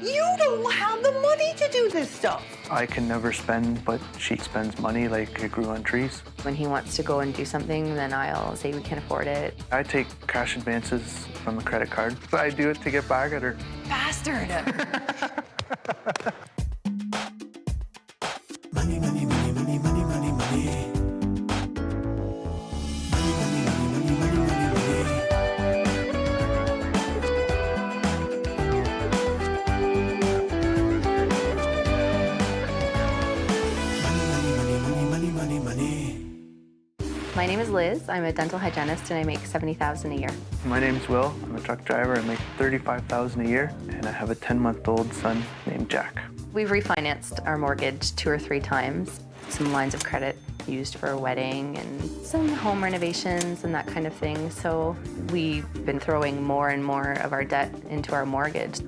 You don't have the money to do this stuff. I can never spend, but she spends money like it grew on trees. When he wants to go and do something, then I'll say we can't afford it. I take cash advances from the credit card. I do it to get back at her. Bastard. Money, money, money, money, money, money, money. Money, money, money, money, money, money, money. Money, money, money, money. My name is Liz. I'm a dental hygienist and I make $70,000 a year. My name's Will. I'm a truck driver. I make $35,000 a year, and I have a 10-month-old son named Jack. We've refinanced our mortgage 2 or 3 times. Some lines of credit used for a wedding and some home renovations and that kind of thing. So we've been throwing more and more of our debt into our mortgage.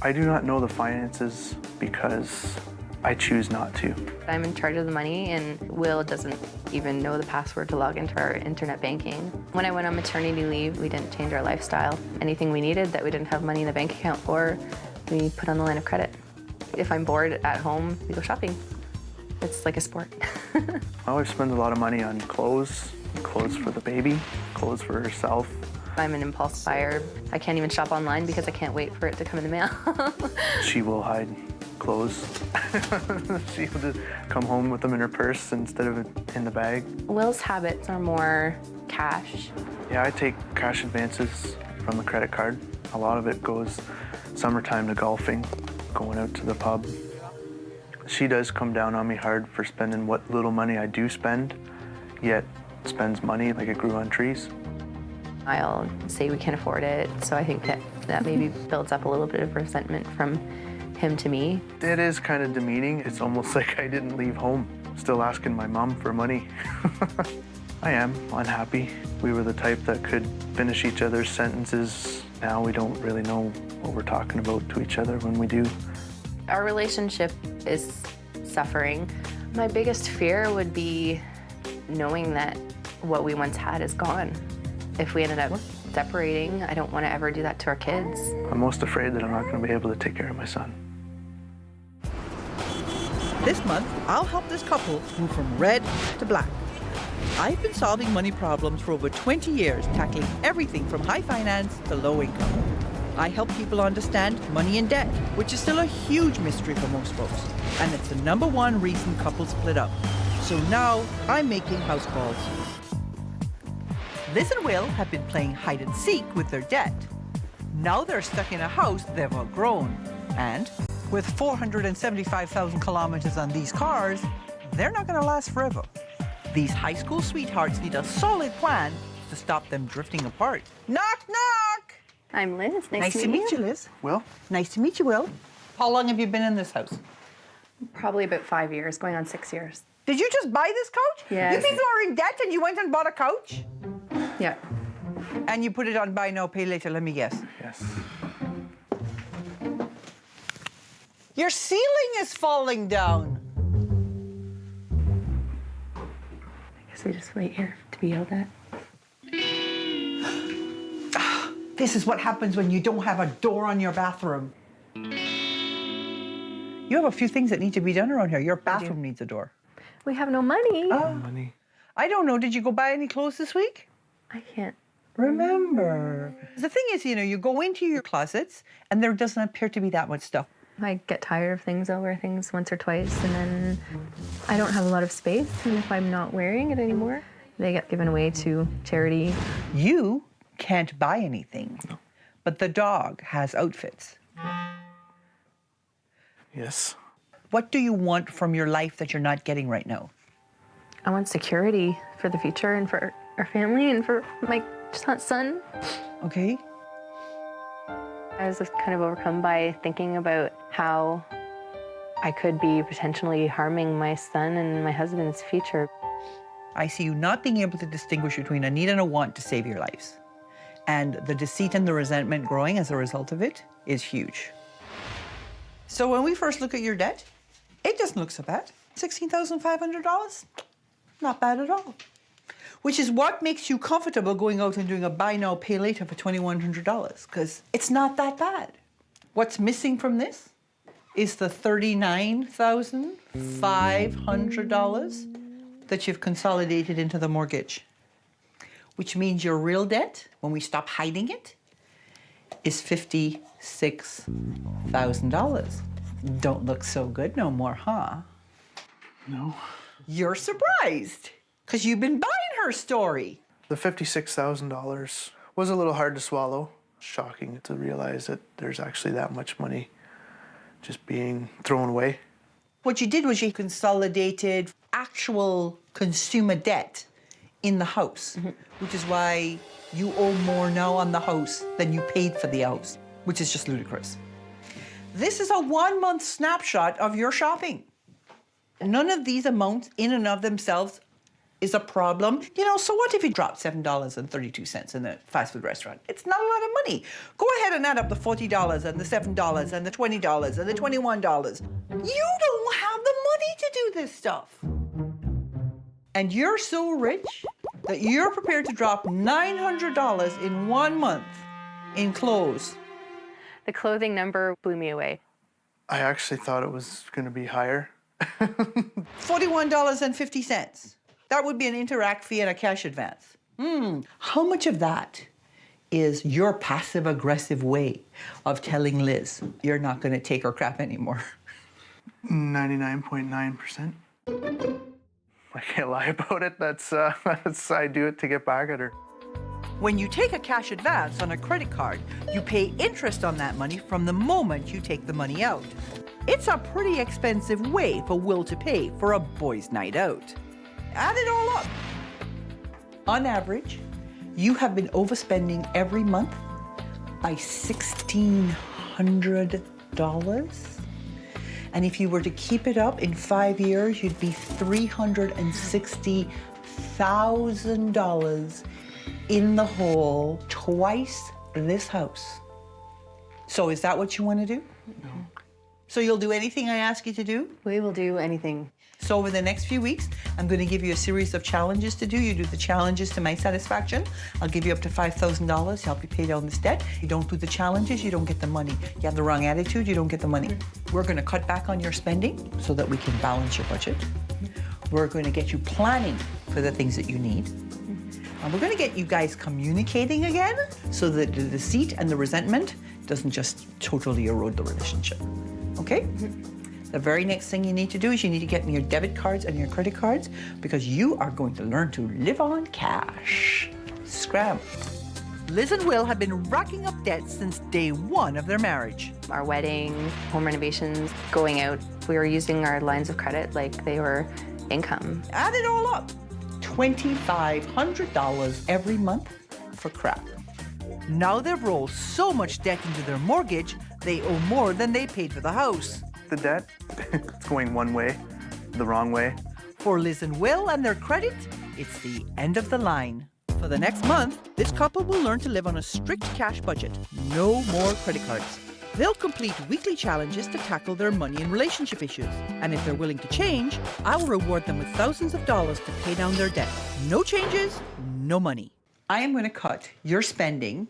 I do not know the finances because I choose not to. I'm in charge of the money, and Will doesn't even know the password to log into our internet banking. When I went on maternity leave, we didn't change our lifestyle. Anything we needed that we didn't have money in the bank account for, we put on the line of credit. If I'm bored at home, we go shopping. It's like a sport. My wife spends a lot of money on clothes for the baby, clothes for herself. I'm an impulse buyer. I can't even shop online because I can't wait for it to come in the mail. She will hide clothes. She will just come home with them in her purse instead of in the bag. Will's habits are more cash. Yeah, I take cash advances from the credit card. A lot of it goes summertime to golfing, going out to the pub. She does come down on me hard for spending what little money I do spend, yet spends money like it grew on trees. I'll say we can't afford it, so I think that maybe builds up a little bit of resentment from him to me. It is kind of demeaning. It's almost like I didn't leave home, still asking my mom for money. I am unhappy. We were the type that could finish each other's sentences. Now we don't really know what we're talking about to each other when we do. Our relationship is suffering. My biggest fear would be knowing that what we once had is gone. If we ended up separating, I don't want to ever do that to our kids. I'm most afraid that I'm not going to be able to take care of my son. This month, I'll help this couple move from red to black. I've been solving money problems for over 20 years, tackling everything from high finance to low income. I help people understand money and debt, which is still a huge mystery for most folks. And it's the #1 reason couples split up. So now I'm making house calls. Liz and Will have been playing hide and seek with their debt. Now they're stuck in a house they've outgrown. And with 475,000 kilometers on these cars, they're not going to last forever. These high school sweethearts need a solid plan to stop them drifting apart. Knock, knock! I'm Liz. Nice to meet you, Liz. Will? Nice to meet you, Will. How long have you been in this house? Probably about 5 years, going on 6 years. Did you just buy this couch? Yes. You people are in debt and you went and bought a couch? Yeah. And you put it on buy now, pay later, let me guess. Yes. Your ceiling is falling down. I guess we just wait here to be yelled at. This is what happens when you don't have a door on your bathroom. You have a few things that need to be done around here. Your bathroom needs a door. We have no money. Money. I don't know, did you go buy any clothes this week? I can't. Remember. The thing is, you go into your closets and there doesn't appear to be that much stuff. I get tired of things. I'll wear things once or twice, and then I don't have a lot of space. And if I'm not wearing it anymore, they get given away to charity. You can't buy anything, but the dog has outfits. Yes. What do you want from your life that you're not getting right now? I want security for the future and for our family and for my son. Okay. I was just kind of overcome by thinking about how I could be potentially harming my son and my husband's future. I see you not being able to distinguish between a need and a want to save your lives. And the deceit and the resentment growing as a result of it is huge. So when we first look at your debt, it doesn't look so bad. $16,500? Not bad at all. Which is what makes you comfortable going out and doing a buy now, pay later for $2,100, because it's not that bad. What's missing from this is the $39,500 that you've consolidated into the mortgage, which means your real debt, when we stop hiding it, is $56,000. Don't look so good no more, huh? No. You're surprised, because you've been buying her story. The $56,000 was a little hard to swallow. Shocking to realize that there's actually that much money just being thrown away. What you did was you consolidated actual consumer debt in the house, which is why you owe more now on the house than you paid for the house, which is just ludicrous. This is a 1-month snapshot of your shopping. None of these amounts in and of themselves is a problem. You know, so what if you drop $7.32 in a fast food restaurant? It's not a lot of money. Go ahead and add up the $40 and the $7 and the $20 and the $21. You don't have the money to do this stuff. And you're so rich that you're prepared to drop $900 in 1 month in clothes. The clothing number blew me away. I actually thought it was going to be higher. $41.50. That would be an interact fee and a cash advance. How much of that is your passive-aggressive way of telling Liz you're not going to take her crap anymore? 99.9%. I can't lie about it. That's I do it to get back at her. When you take a cash advance on a credit card, you pay interest on that money from the moment you take the money out. It's a pretty expensive way for Will to pay for a boys' night out. Add it all up. On average, you have been overspending every month by $1,600. And if you were to keep it up in 5 years, you'd be $360,000 in the hole, twice this house. So is that what you want to do? No. So you'll do anything I ask you to do? We will do anything. So over the next few weeks, I'm going to give you a series of challenges to do. You do the challenges to my satisfaction. I'll give you up to $5,000 to help you pay down this debt. You don't do the challenges, you don't get the money. You have the wrong attitude, you don't get the money. We're going to cut back on your spending so that we can balance your budget. We're going to get you planning for the things that you need. And we're going to get you guys communicating again so that the deceit and the resentment doesn't just totally erode the relationship. Okay? The very next thing you need to do is you need to get me your debit cards and your credit cards because you are going to learn to live on cash. Scram. Liz and Will have been racking up debts since day 1 of their marriage. Our wedding, home renovations, going out, we were using our lines of credit like they were income. Add it all up. $2,500 every month for crap. Now they've rolled so much debt into their mortgage, they owe more than they paid for the house. The debt, it's going one way, the wrong way. For Liz and Will and their credit, it's the end of the line. For the next month, this couple will learn to live on a strict cash budget. No more credit cards. They'll complete weekly challenges to tackle their money and relationship issues. And if they're willing to change, I will reward them with thousands of dollars to pay down their debt. No changes, no money. I am going to cut your spending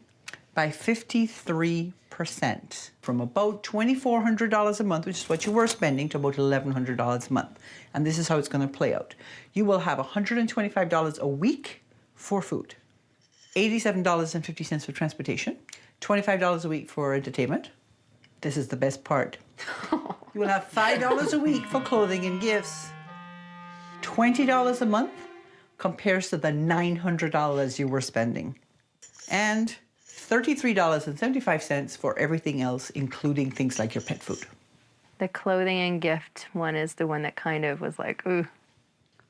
by 53%, from about $2,400 a month, which is what you were spending, to about $1,100 a month. And this is how it's going to play out. You will have $125 a week for food, $87.50 for transportation, $25 a week for entertainment. This is the best part. You will have $5 a week for clothing and gifts. $20 a month compares to the $900 you were spending. And $33.75 for everything else, including things like your pet food. The clothing and gift one is the one that kind of was like, ooh.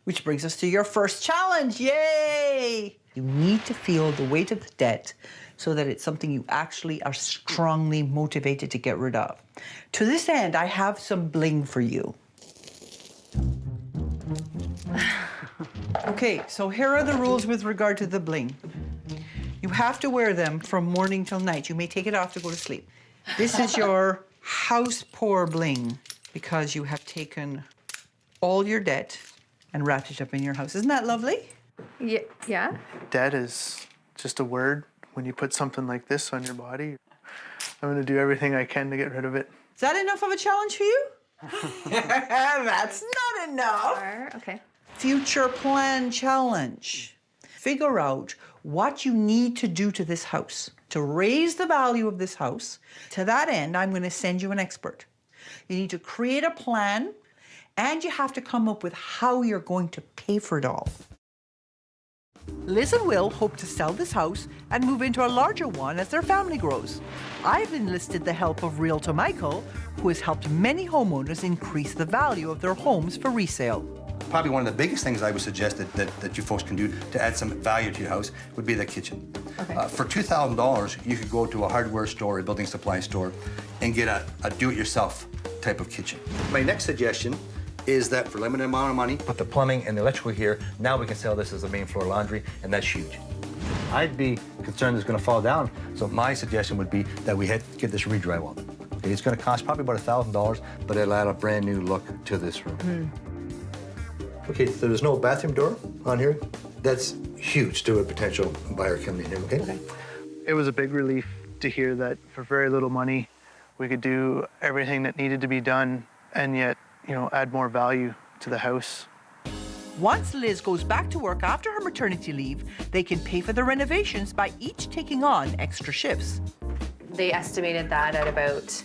Which brings us to your first challenge. Yay! You need to feel the weight of the debt so that it's something you actually are strongly motivated to get rid of. To this end, I have some bling for you. Okay, so here are the rules with regard to the bling. You have to wear them from morning till night. You may take it off to go to sleep. This is your house poor bling because you have taken all your debt and wrapped it up in your house. Isn't that lovely? Yeah. Debt is just a word when you put something like this on your body. I'm going to do everything I can to get rid of it. Is that enough of a challenge for you? That's not enough. Okay. Future plan challenge. Figure out what you need to do to this house to raise the value of this house. To that end, I'm going to send you an expert. You need to create a plan, and you have to come up with how you're going to pay for it all. Liz and Will hope to sell this house and move into a larger one as their family grows. I've enlisted the help of Realtor Michael, who has helped many homeowners increase the value of their homes for resale. Probably one of the biggest things I would suggest that you folks can do to add some value to your house would be the kitchen. Okay. For $2,000, you could go to a hardware store, a building supply store, and get a do-it-yourself type of kitchen. My next suggestion is that for a limited amount of money, put the plumbing and the electrical here. Now we can sell this as a main floor laundry, and that's huge. I'd be concerned it's going to fall down, so my suggestion would be that we get this re-drywall. Okay, it's going to cost probably about $1,000, but it'll add a brand new look to this room. Okay, so there's no bathroom door on here. That's huge to a potential buyer coming in here, okay? It was a big relief to hear that for very little money, we could do everything that needed to be done and yet, you know, add more value to the house. Once Liz goes back to work after her maternity leave, they can pay for the renovations by each taking on extra shifts. They estimated that at about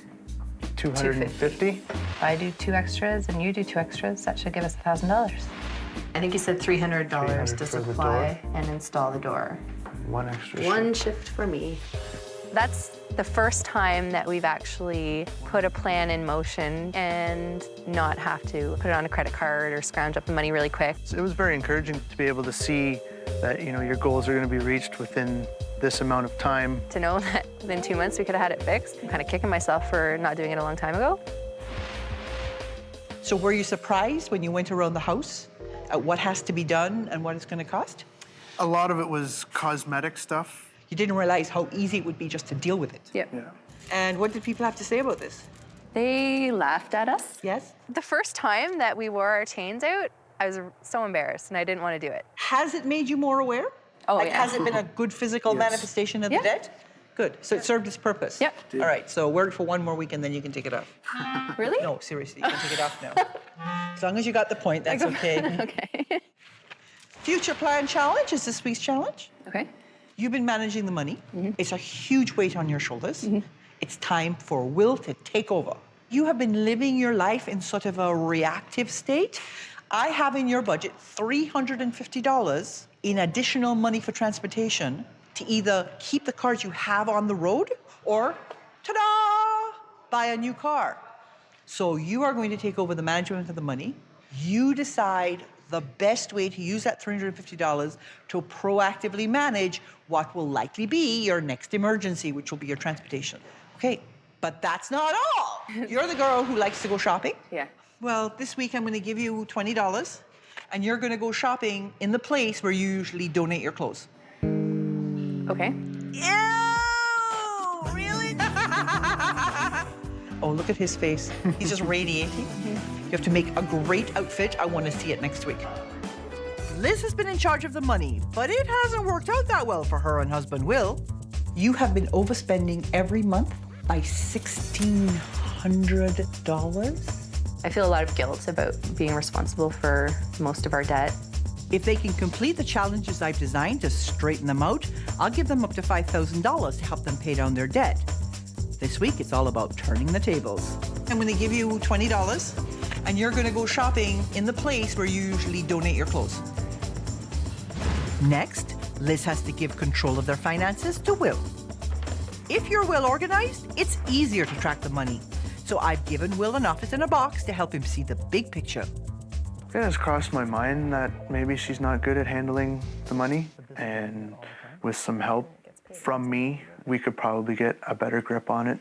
250? If I do 2 extras and you do 2 extras, that should give us $1,000. I think you said $300 to for the supply and install the door. One extra One shift. shift for me. That's the first time that we've actually put a plan in motion and not have to put it on a credit card or scrounge up the money really quick. It was very encouraging to be able to see that, you know, your goals are going to be reached within this amount of time. To know that within 2 months we could have had it fixed. I'm kind of kicking myself for not doing it a long time ago. So were you surprised when you went around the house at what has to be done and what it's going to cost? A lot of it was cosmetic stuff. You didn't realize how easy it would be just to deal with it. Yep. Yeah. And what did people have to say about this? They laughed at us. Yes? The first time that we wore our chains out, I was so embarrassed and I didn't want to do it. Has it made you more aware? Oh, like, yeah. has it been a good physical manifestation of Yeah. the debt? Good. So it served its purpose? Yep. All right, so wear it for one more week and then you can take it off. Really? No, seriously, you can take it off now. As long as you got the point, that's okay. Okay. Future plan challenge is this week's challenge. Okay. You've been managing the money. It's a huge weight on your shoulders. It's time for Will to take over. You have been living your life in sort of a reactive state. I have in your budget $350 in additional money for transportation to either keep the cars you have on the road or, ta-da, buy a new car. So you are going to take over the management of the money. You decide the best way to use that $350 to proactively manage what will likely be your next emergency, which will be your transportation. Okay, but that's not all. You're the girl who likes to go shopping. Yeah. Well, this week I'm going to give you $20, and you're going to go shopping in the place where you usually donate your clothes. Okay. Ew! Really? Oh, look at his face. He's just radiating. You have to make a great outfit. I want to see it next week. Liz has been in charge of the money, but it hasn't worked out that well for her and husband Will. You have been overspending every month by $1,600. I feel a lot of guilt about being responsible for most of our debt. If they can complete the challenges I've designed to straighten them out, I'll give them up to $5,000 to help them pay down their debt. This week, it's all about turning the tables. I'm going to give you $20, and you're going to go shopping in the place where you usually donate your clothes. Next, Liz has to give control of their finances to Will. If you're well organized, it's easier to track the money. So I've given Will an office and a box to help him see the big picture. It has crossed my mind that maybe she's not good at handling the money, and with some help from me, we could probably get a better grip on it.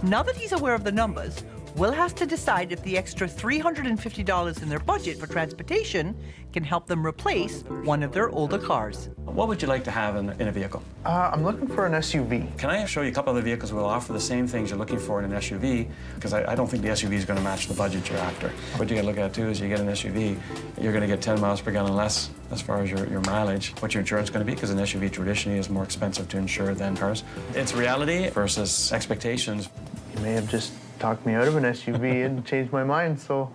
Now that he's aware of the numbers, Will has to decide if the extra $350 in their budget for transportation can help them replace one of their older cars. What would you like to have in a vehicle? I'm looking for an SUV. Can I show you a couple of the vehicles we'll offer the same things you're looking for in an SUV? Because I don't think the SUV is going to match the budget you're after. What you got to look at too is you get an SUV, you're going to get 10 miles per gallon less as far as your mileage. What's your insurance going to be? Because an SUV traditionally is more expensive to insure than cars. It's reality versus expectations. You may have just talked me out of an SUV and changed my mind, so.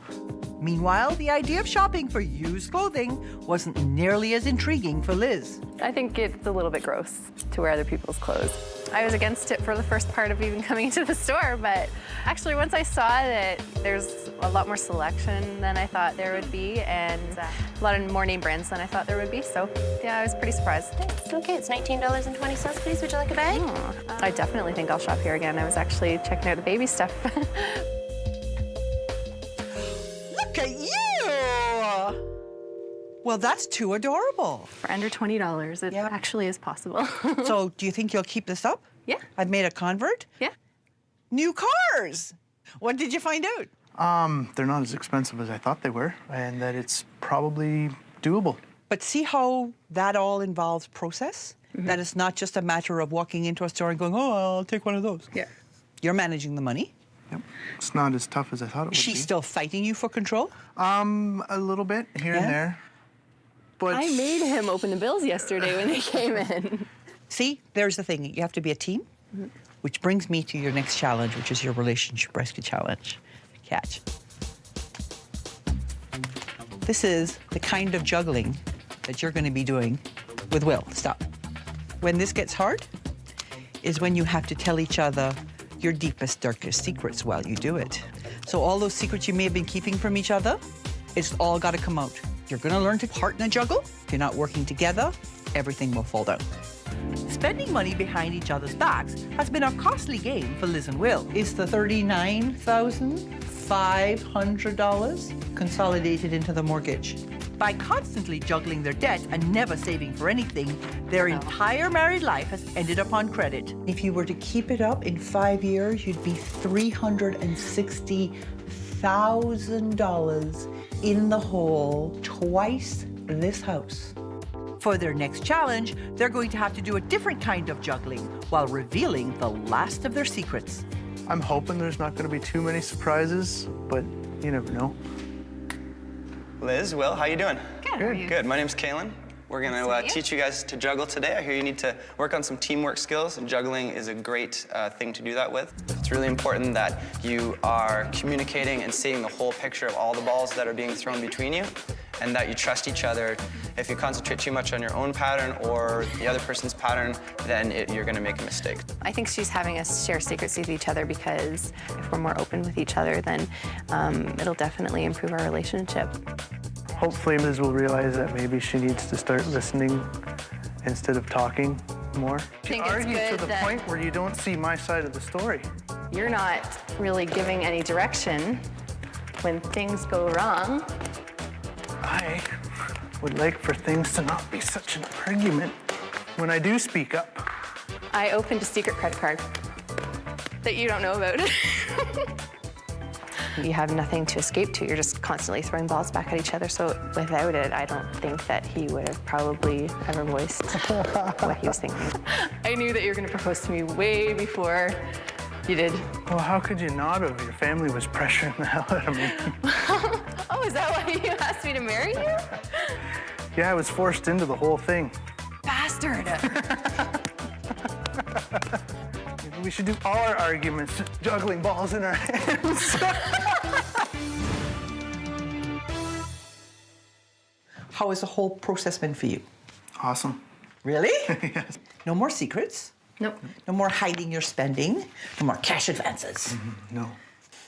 Meanwhile, the idea of shopping for used clothing wasn't nearly as intriguing for Liz. I think it's a little bit gross to wear other people's clothes. I was against it for the first part of even coming into the store, but actually once I saw that there's a lot more selection than I thought there would be, and a lot of more name brands than I thought there would be, so yeah, I was pretty surprised. Okay, it's $19.20, please. Would you like a bag? I definitely think I'll shop here again. I was actually checking out the baby stuff. Look at you! Well, that's too adorable. For under $20, it Yeah. actually is possible. So, do you think you'll keep this up? Yeah. I've made a convert. Yeah. New cars! What did you find out? They're not as expensive as I thought they were, and that it's probably doable. But see how that all involves process? That it's not just a matter of walking into a store and going, oh, I'll take one of those. Yeah. You're managing the money. Yep. It's not as tough as I thought it would She's be. still fighting you for control? A little bit here and Yeah? there. But I made him open the bills yesterday when they came in. See, there's the thing. You have to be a team, which brings me to your next challenge, which is your relationship rescue challenge. Catch. This is the kind of juggling that you're going to be doing with Will. Stop. When this gets hard is when you have to tell each other your deepest, darkest secrets while you do it. So all those secrets you may have been keeping from each other, it's all got to come out. You're going to learn to partner juggle. If you're not working together, everything will fall down. Spending money behind each other's backs has been a costly game for Liz and Will. Is the $39,500 consolidated into the mortgage? By constantly juggling their debt and never saving for anything, their entire married life has ended up on credit. If you were to keep it up in 5 years, you'd be $360,000 in the hole, twice this house. For their next challenge, they're going to have to do a different kind of juggling while revealing the last of their secrets. I'm hoping there's not going to be too many surprises, but you never know. Liz, Will, how you doing? Good. How are you? Good. My name's Kaylin. We're going to teach you guys to juggle today. I hear you need to work on some teamwork skills, and juggling is a great thing to do that with. It's really important that you are communicating and seeing the whole picture of all the balls that are being thrown between you, and that you trust each other. If you concentrate too much on your own pattern or the other person's pattern, then you're going to make a mistake. I think she's having us share secrets with each other because if we're more open with each other, then it'll definitely improve our relationship. Hopefully Liz will realize that maybe she needs to start listening instead of talking more. She think it's argues to good the that- point where you don't see my side of the story. You're not really giving any direction when things go wrong. I would like for things to not be such an argument when I do speak up. I opened a secret credit card that you don't know about. You have nothing to escape to. You're just constantly throwing balls back at each other. So without it, I don't think that he would have probably ever voiced what he was thinking. I knew that you were going to propose to me way before you did. Well, how could you not have? Your family was pressuring the hell out of me. Oh, is that why you asked me to marry you? Yeah, I was forced into the whole thing. Bastard. Maybe we should do all our arguments juggling balls in our hands. How has the whole process been for you? Awesome. Really? Yes. No more secrets? Nope. No more hiding your spending? No more cash advances? No.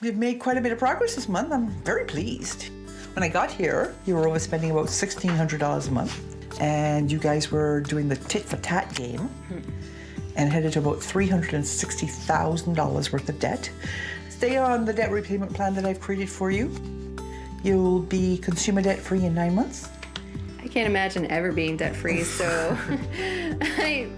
You've made quite a bit of progress this month. I'm very pleased. When I got here, you were overspending about $1,600 a month, and you guys were doing the tit-for-tat game and headed to about $360,000 worth of debt. Stay on the debt repayment plan that I've created for you. You'll be consumer debt-free in 9 months. I can't imagine ever being debt-free, so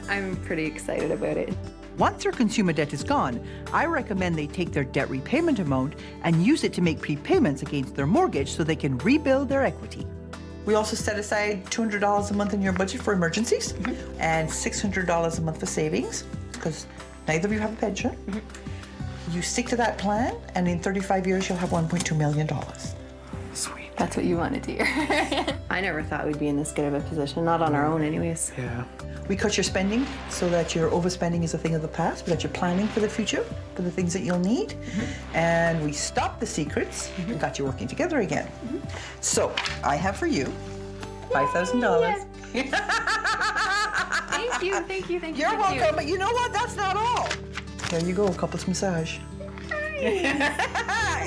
I'm pretty excited about it. Once their consumer debt is gone, I recommend they take their debt repayment amount and use it to make prepayments against their mortgage so they can rebuild their equity. We also set aside $200 a month in your budget for emergencies and $600 a month for savings, because neither of you have a pension. You stick to that plan, and in 35 years, you'll have $1.2 million. Sweet. That's what you wanted to hear. I never thought we'd be in this good of a position, not on our own anyways. Yeah. We cut your spending so that your overspending is a thing of the past, but that you're planning for the future, for the things that you'll need. And we stopped the secrets and got you working together again. So I have for you $5,000. Thank you, thank you, thank you. You're welcome, but you know what? That's not all. There you go, couples massage.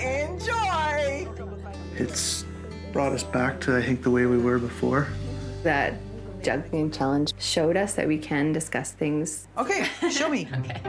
Enjoy! It's brought us back to, I think, the way we were before. That juggling challenge showed us that we can discuss things. Okay, show me. Okay.